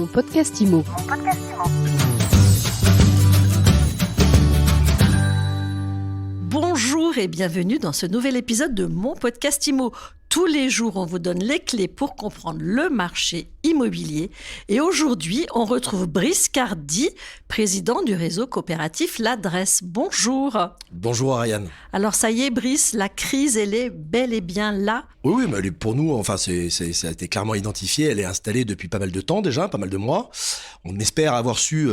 Mon podcast IMO. Bonjour et bienvenue dans ce nouvel épisode de Mon podcast IMO. Tous les jours, on vous donne les clés pour comprendre le marché immobilier. Et aujourd'hui, on retrouve Brice Cardy, président du réseau coopératif L'Adresse. Bonjour. Bonjour Ariane. Alors ça y est Brice, la crise, elle est bel et bien là. Oui, mais pour nous, enfin, ça a été clairement identifié. Elle est installée depuis pas mal de temps déjà, pas mal de mois. On espère avoir su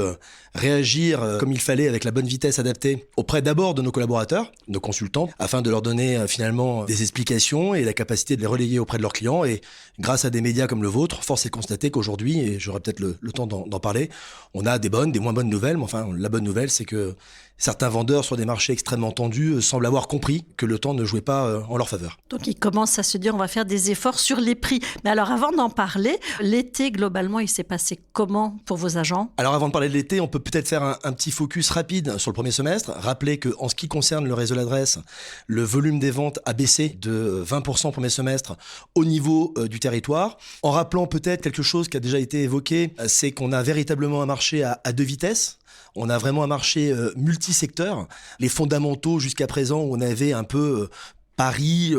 réagir comme il fallait avec la bonne vitesse adaptée auprès d'abord de nos collaborateurs, nos consultants, afin de leur donner finalement des explications et la capacité de les relayer auprès de leurs clients. Et grâce à des médias comme le vôtre, force est de constater qu'aujourd'hui, et j'aurai peut-être le temps d'en parler, on a des bonnes, des moins bonnes nouvelles. Mais enfin, la bonne nouvelle, c'est que certains vendeurs sur des marchés extrêmement tendus semblent avoir compris que le temps ne jouait pas en leur faveur. Donc ils commencent à se dire on va faire des efforts sur les prix. Mais alors avant d'en parler, l'été globalement il s'est passé comment pour vos agents ? Alors avant de parler de l'été, on peut peut-être faire un petit focus rapide sur le premier semestre. Rappeler qu'en ce qui concerne le réseau L'Adresse, le volume des ventes a baissé de 20% au premier semestre au niveau du territoire. En rappelant peut-être quelque chose qui a déjà été évoqué, c'est qu'on a véritablement un marché à deux vitesses. On a vraiment un marché multisecteur. Les fondamentaux jusqu'à présent, on avait un peu Paris,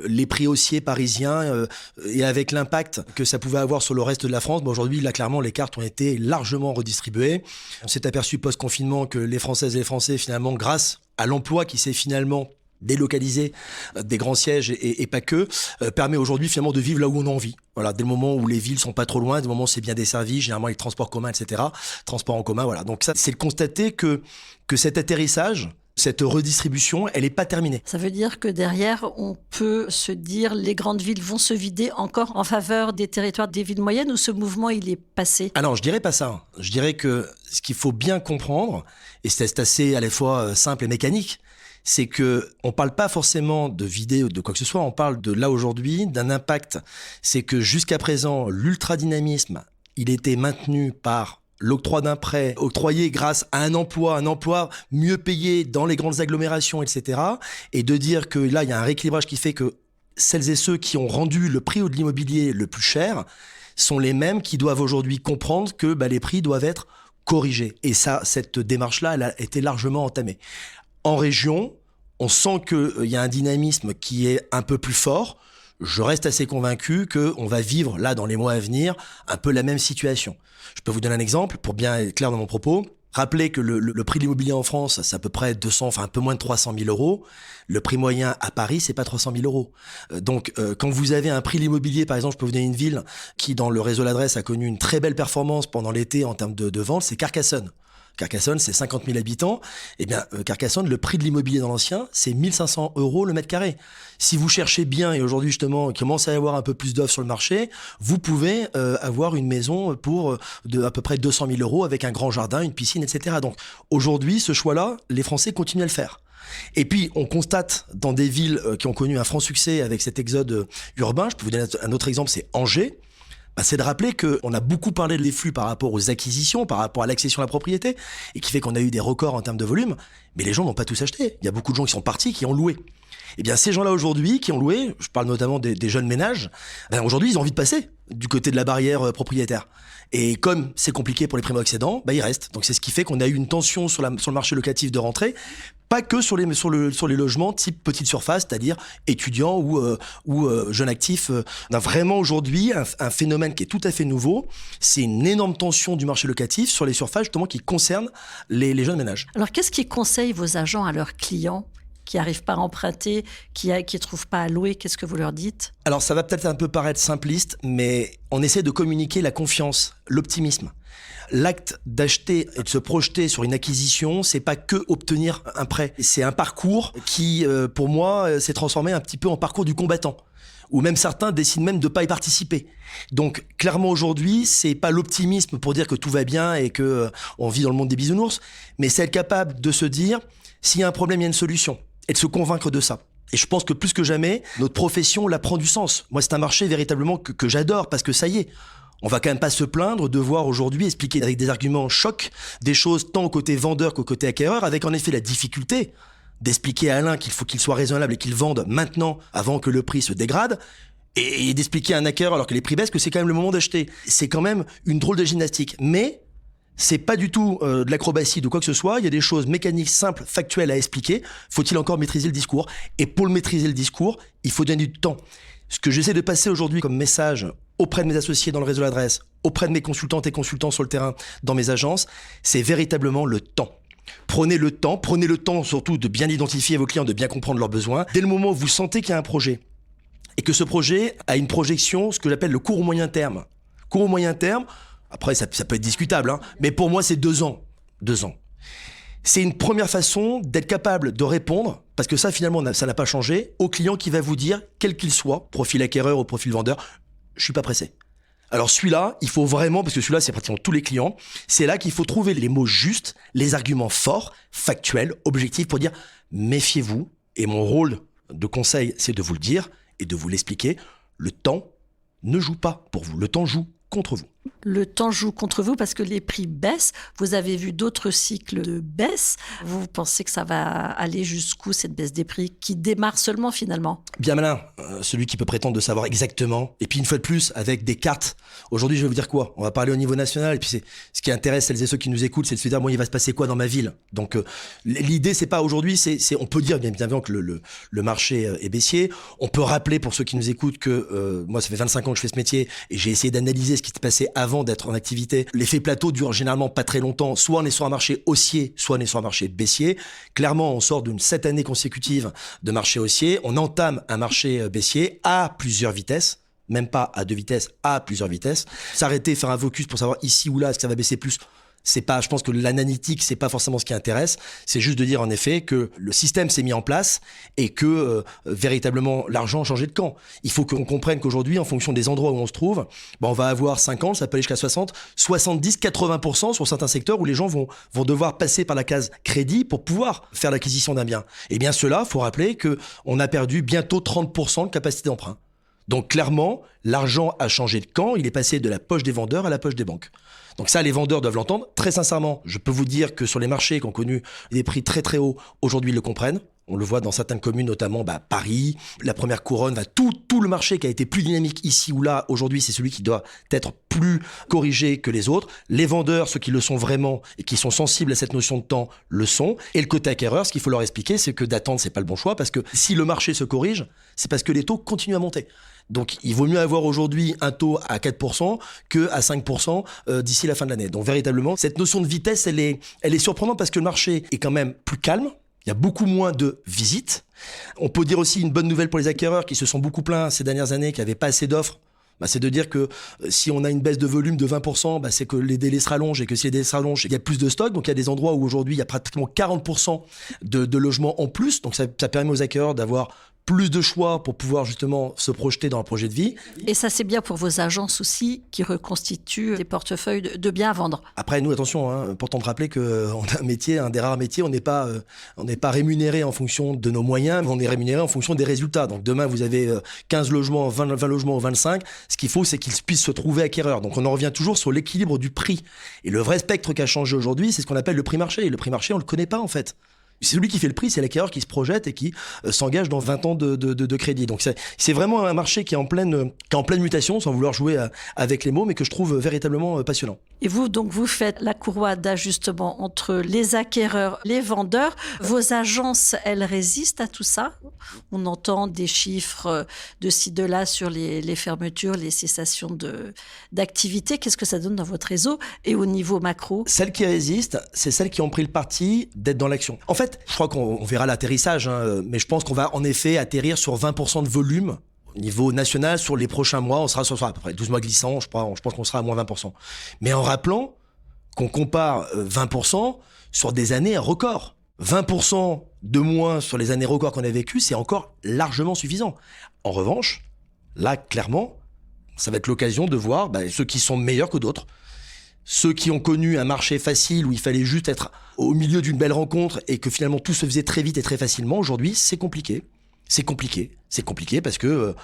les prix haussiers parisiens et avec l'impact que ça pouvait avoir sur le reste de la France. Bon, aujourd'hui, là, clairement, les cartes ont été largement redistribuées. On s'est aperçu post-confinement que les Françaises et les Français, finalement, grâce à l'emploi qui s'est finalement délocaliser des grands sièges et pas que, permet aujourd'hui finalement de vivre là où on a envie. Voilà, dès le moment où les villes sont pas trop loin, dès le moment où c'est bien desservi, généralement les transports communs, etc. Transports en commun, voilà. Donc ça, c'est de constater que cet atterrissage, cette redistribution, elle n'est pas terminée. Ça veut dire que derrière, on peut se dire les grandes villes vont se vider encore en faveur des territoires des villes moyennes ou ce mouvement, il est passé ? Ah non, je dirais pas ça. Je dirais que ce qu'il faut bien comprendre, et c'est assez à la fois simple et mécanique, c'est que on parle pas forcément de vider ou de quoi que ce soit, on parle de là aujourd'hui, d'un impact. C'est que jusqu'à présent, l'ultradynamisme, il était maintenu par l'octroi d'un prêt octroyé grâce à un emploi mieux payé dans les grandes agglomérations, etc. Et de dire que là, il y a un rééquilibrage qui fait que celles et ceux qui ont rendu le prix de l'immobilier le plus cher sont les mêmes qui doivent aujourd'hui comprendre que les prix doivent être corrigés. Et ça, cette démarche-là, elle a été largement entamée. En région, on sent qu'il y a un dynamisme qui est un peu plus fort. Je reste assez convaincu qu'on va vivre, là, dans les mois à venir, un peu la même situation. Je peux vous donner un exemple, pour bien être clair dans mon propos. Rappelez que le prix de l'immobilier en France, c'est à peu près 200, enfin un peu moins de 300 000 euros. Le prix moyen à Paris, c'est pas 300 000 euros. Donc, quand vous avez un prix de l'immobilier, par exemple, je peux vous donner une ville qui, dans le réseau L'Adresse, a connu une très belle performance pendant l'été en termes de vente, c'est Carcassonne. Carcassonne, c'est 50 000 habitants. Eh bien, Carcassonne, le prix de l'immobilier dans l'ancien, c'est 1 500 euros le mètre carré. Si vous cherchez bien, et aujourd'hui, justement, il commence à y avoir un peu plus d'offres sur le marché, vous pouvez avoir une maison pour à peu près 200 000 euros avec un grand jardin, une piscine, etc. Donc, aujourd'hui, ce choix-là, les Français continuent à le faire. Et puis, on constate dans des villes qui ont connu un franc succès avec cet exode urbain, je peux vous donner un autre exemple, c'est Angers. C'est de rappeler qu'on a beaucoup parlé de les flux par rapport aux acquisitions, par rapport à l'accession à la propriété, et qui fait qu'on a eu des records en termes de volume, mais les gens n'ont pas tous acheté. Il y a beaucoup de gens qui sont partis, qui ont loué. Eh bien, ces gens-là aujourd'hui, qui ont loué, je parle notamment des jeunes ménages, aujourd'hui, ils ont envie de passer du côté de la barrière propriétaire. Et comme c'est compliqué pour les primo-accédants, ils restent. Donc c'est ce qui fait qu'on a eu une tension sur le marché locatif de rentrée, pas que sur les logements type petite surface, c'est-à-dire étudiants ou jeunes actifs. On a vraiment aujourd'hui un phénomène qui est tout à fait nouveau. C'est une énorme tension du marché locatif sur les surfaces justement qui concernent les jeunes ménages. Alors qu'est-ce qui conseille vos agents à leurs clients qui n'arrivent pas à emprunter, qui ne trouvent pas à louer, qu'est-ce que vous leur dites ? Alors ça va peut-être un peu paraître simpliste, mais on essaie de communiquer la confiance, l'optimisme. L'acte d'acheter et de se projeter sur une acquisition, c'est pas que obtenir un prêt. C'est un parcours qui, pour moi, s'est transformé un petit peu en parcours du combattant. Ou même certains décident même de pas y participer. Donc, clairement aujourd'hui, c'est pas l'optimisme pour dire que tout va bien et que on vit dans le monde des bisounours, mais c'est être capable de se dire, s'il y a un problème, il y a une solution. Et de se convaincre de ça. Et je pense que plus que jamais, notre profession, là, prend du sens. Moi, c'est un marché véritablement que j'adore parce que ça y est, on va quand même pas se plaindre de voir aujourd'hui expliquer avec des arguments chocs des choses tant au côté vendeur qu'au côté acquéreur, avec en effet la difficulté d'expliquer à Alain qu'il faut qu'il soit raisonnable et qu'il vende maintenant avant que le prix se dégrade. et d'expliquer à un acquéreur, alors que les prix baissent, que c'est quand même le moment d'acheter. C'est quand même une drôle de gymnastique. Mais c'est pas du tout de l'acrobatie de quoi que ce soit. Il y a des choses mécaniques, simples, factuelles à expliquer. Faut-il encore maîtriser le discours? Et pour le maîtriser le discours, il faut donner du temps. Ce que j'essaie de passer aujourd'hui comme message auprès de mes associés dans le réseau de l'adresse, auprès de mes consultantes et consultants sur le terrain dans mes agences, c'est véritablement le temps. Prenez le temps surtout de bien identifier vos clients, de bien comprendre leurs besoins. Dès le moment où vous sentez qu'il y a un projet, et que ce projet a une projection, ce que j'appelle le court ou moyen terme. Court ou moyen terme, après ça peut être discutable, hein, mais pour moi c'est 2 ans. 2 ans. C'est une première façon d'être capable de répondre, parce que ça finalement ça n'a pas changé, au client qui va vous dire, quel qu'il soit, profil acquéreur ou profil vendeur, je suis pas pressé. Alors celui-là, il faut vraiment, parce que celui-là c'est pratiquement tous les clients, c'est là qu'il faut trouver les mots justes, les arguments forts, factuels, objectifs pour dire méfiez-vous, et mon rôle de conseil c'est de vous le dire, et de vous l'expliquer, le temps ne joue pas pour vous, le temps joue contre vous. Le temps joue contre vous parce que les prix baissent. Vous avez vu d'autres cycles de baisse. Vous pensez que ça va aller jusqu'où cette baisse des prix qui démarre seulement finalement? Bien malin, celui qui peut prétendre de savoir exactement. Et puis une fois de plus, avec des cartes. Aujourd'hui, je vais vous dire quoi? On va parler au niveau national. Et puis ce qui intéresse celles et ceux qui nous écoutent, c'est de se dire, bon, il va se passer quoi dans ma ville? Donc l'idée, c'est pas aujourd'hui, on peut dire bien évidemment que le marché est baissier. On peut rappeler pour ceux qui nous écoutent que moi, ça fait 25 ans que je fais ce métier et j'ai essayé d'analyser ce qui s'est passé avant d'être en activité. L'effet plateau dure généralement pas très longtemps. Soit on est sur un marché haussier, soit on est sur un marché baissier. Clairement, on sort d'une 7 années consécutives de marché haussier. On entame un marché baissier à plusieurs vitesses. Même pas à 2 vitesses, à plusieurs vitesses. S'arrêter, faire un focus pour savoir ici ou là, est-ce que ça va baisser plus? C'est pas, je pense que l'analytique, c'est pas forcément ce qui intéresse. C'est juste de dire en effet que le système s'est mis en place et que véritablement l'argent a changé de camp. Il faut qu'on comprenne qu'aujourd'hui, en fonction des endroits où on se trouve, on va avoir 50, ça peut aller jusqu'à 60, 70, 80% sur certains secteurs où les gens vont devoir passer par la case crédit pour pouvoir faire l'acquisition d'un bien. Et bien cela, faut rappeler que on a perdu bientôt 30% de capacité d'emprunt. Donc clairement, l'argent a changé de camp, il est passé de la poche des vendeurs à la poche des banques. Donc ça, les vendeurs doivent l'entendre. Très sincèrement, je peux vous dire que sur les marchés qui ont connu des prix très très hauts, aujourd'hui ils le comprennent. On le voit dans certaines communes, notamment Paris, la première couronne, tout le marché qui a été plus dynamique ici ou là, aujourd'hui c'est celui qui doit être plus corrigé que les autres. Les vendeurs, ceux qui le sont vraiment et qui sont sensibles à cette notion de temps, le sont. Et le côté acquéreur, ce qu'il faut leur expliquer, c'est que d'attendre, c'est pas le bon choix, parce que si le marché se corrige, c'est parce que les taux continuent à monter. Donc, il vaut mieux avoir aujourd'hui un taux à 4% que à 5% d'ici la fin de l'année. Donc, véritablement, cette notion de vitesse, elle est surprenante parce que le marché est quand même plus calme. Il y a beaucoup moins de visites. On peut dire aussi une bonne nouvelle pour les acquéreurs qui se sont beaucoup plaints ces dernières années, qui n'avaient pas assez d'offres. C'est de dire que si on a une baisse de volume de 20%, c'est que les délais se rallongent et que si les délais se rallongent, il y a plus de stock. Donc il y a des endroits où aujourd'hui il y a pratiquement 40% de logements en plus. Donc ça permet aux acquéreurs d'avoir plus de choix pour pouvoir justement se projeter dans un projet de vie. Et ça, c'est bien pour vos agences aussi qui reconstituent des portefeuilles de biens à vendre. Après, nous, attention, important de rappeler qu'on a un métier, un des rares métiers, on n'est pas rémunéré en fonction de nos moyens, mais on est rémunéré en fonction des résultats. Donc demain, vous avez 15 logements, 20 logements ou 25. Ce qu'il faut, c'est qu'ils puissent se trouver acquéreurs. Donc on en revient toujours sur l'équilibre du prix. Et le vrai spectre qui a changé aujourd'hui, c'est ce qu'on appelle le prix marché. Et le prix marché, on ne le connaît pas en fait. C'est celui qui fait le prix, c'est l'acquéreur qui se projette et qui s'engage dans 20 ans de crédit. Donc c'est vraiment un marché qui est en pleine mutation, sans vouloir jouer avec les mots, mais que je trouve véritablement passionnant. Et vous, donc, vous faites la courroie d'ajustement entre les acquéreurs, les vendeurs. Vos agences, elles résistent à tout ça? On entend des chiffres de ci, de là sur les fermetures, les cessations d'activité. Qu'est-ce que ça donne dans votre réseau et au niveau macro? Celles qui résistent, c'est celles qui ont pris le parti d'être dans l'action. En fait, je crois qu'on verra l'atterrissage, mais je pense qu'on va en effet atterrir sur 20% de volume au niveau national sur les prochains mois. On sera sur à peu près 12 mois glissants, je pense qu'on sera à moins 20%. Mais en rappelant qu'on compare 20% sur des années records. 20% de moins sur les années records qu'on a vécues, c'est encore largement suffisant. En revanche, là, clairement, ça va être l'occasion de voir ceux qui sont meilleurs que d'autres. Ceux qui ont connu un marché facile où il fallait juste être au milieu d'une belle rencontre et que finalement tout se faisait très vite et très facilement, aujourd'hui, c'est compliqué. C'est compliqué parce que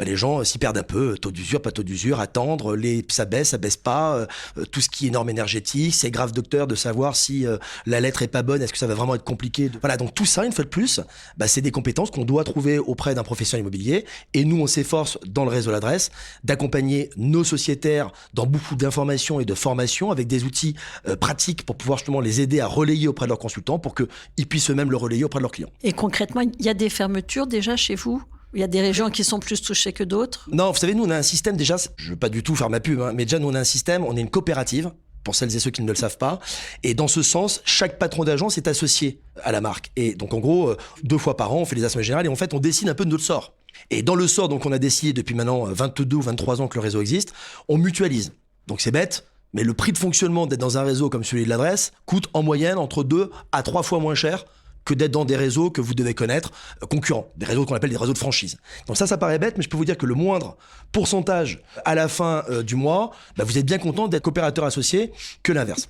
les gens s'y perdent un peu. Taux d'usure, pas taux d'usure, attendre, ça baisse pas. Tout ce qui est normes énergétiques, c'est grave docteur de savoir si la lettre est pas bonne, est-ce que ça va vraiment être compliqué. Voilà, donc tout ça, une fois de plus, c'est des compétences qu'on doit trouver auprès d'un professionnel immobilier. Et nous, on s'efforce dans le réseau L'Adresse d'accompagner nos sociétaires dans beaucoup d'informations et de formations avec des outils pratiques pour pouvoir justement les aider à relayer auprès de leurs consultants pour qu'ils puissent eux-mêmes le relayer auprès de leurs clients. Et concrètement, il y a des fermetures déjà chez vous ? Il y a des régions qui sont plus touchées que d'autres ? Non, vous savez, nous, on a un système déjà, je ne veux pas du tout faire ma pub, mais déjà, nous, on a un système, on est une coopérative, pour celles et ceux qui ne le savent pas. Et dans ce sens, chaque patron d'agence est associé à la marque. Et donc, en gros, 2 fois par an, on fait les assemblées générales et en fait, on décide un peu de notre sort. Et dans le sort, donc, on a décidé depuis maintenant 22 ou 23 ans que le réseau existe, on mutualise. Donc, c'est bête, mais le prix de fonctionnement d'être dans un réseau comme celui de L'Adresse coûte en moyenne entre 2 à 3 fois moins cher que d'être dans des réseaux que vous devez connaître, concurrents, des réseaux qu'on appelle des réseaux de franchise. Donc ça paraît bête, mais je peux vous dire que le moindre pourcentage à la fin du mois, vous êtes bien content d'être coopérateur associé que l'inverse.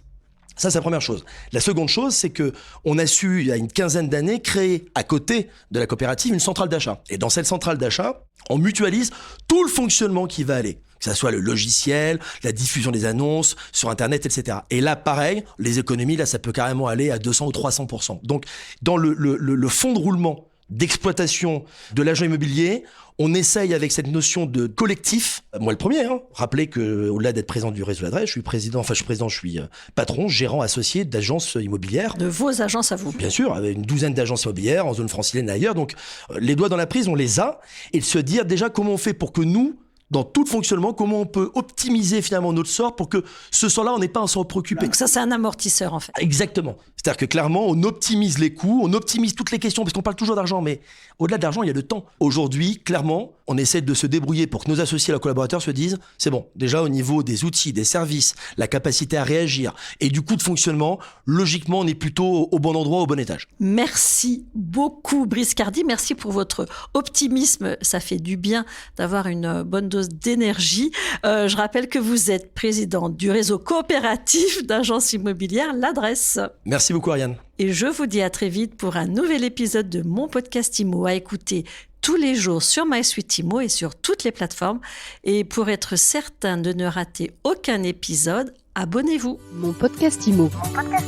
Ça, c'est la première chose. La seconde chose, c'est que on a su, il y a une quinzaine d'années, créer à côté de la coopérative une centrale d'achat. Et dans cette centrale d'achat, on mutualise tout le fonctionnement qui va aller. Que ça soit le logiciel, la diffusion des annonces sur Internet, etc. Et là, pareil, les économies, là, ça peut carrément aller à 200 ou 300%. Donc, dans le fond de roulement d'exploitation de l'agent immobilier, on essaye avec cette notion de collectif, moi le premier, rappelez que au-delà d'être président du réseau L'Adresse, je suis patron, gérant associé d'agences immobilières. De vos agences à vous. Bien sûr, avec une douzaine d'agences immobilières en zone francilienne et ailleurs. Donc, les doigts dans la prise, on les a. Et de se dire déjà comment on fait pour que nous, dans tout le fonctionnement, comment on peut optimiser finalement notre sort pour que ce sort-là, on n'ait pas à s'en préoccuper. Donc ça, c'est un amortisseur en fait. Exactement. C'est-à-dire que clairement, on optimise les coûts, on optimise toutes les questions, parce qu'on parle toujours d'argent, mais au-delà de l'argent, il y a le temps. Aujourd'hui, clairement, on essaie de se débrouiller pour que nos associés et leurs collaborateurs se disent, c'est bon, déjà au niveau des outils, des services, la capacité à réagir et du coût de fonctionnement, logiquement, on est plutôt au bon endroit, au bon étage. Merci beaucoup, Brice Cardy. Merci pour votre optimisme. Ça fait du bien d'avoir une bonne dose d'énergie. Je rappelle que vous êtes président du réseau coopératif d'agences immobilières L'Adresse. Merci beaucoup, Ariane. Et je vous dis à très vite pour un nouvel épisode de mon podcast IMO à écouter tous les jours sur MySuite IMO et sur toutes les plateformes. Et pour être certain de ne rater aucun épisode, abonnez-vous. Mon podcast IMO. Mon podcast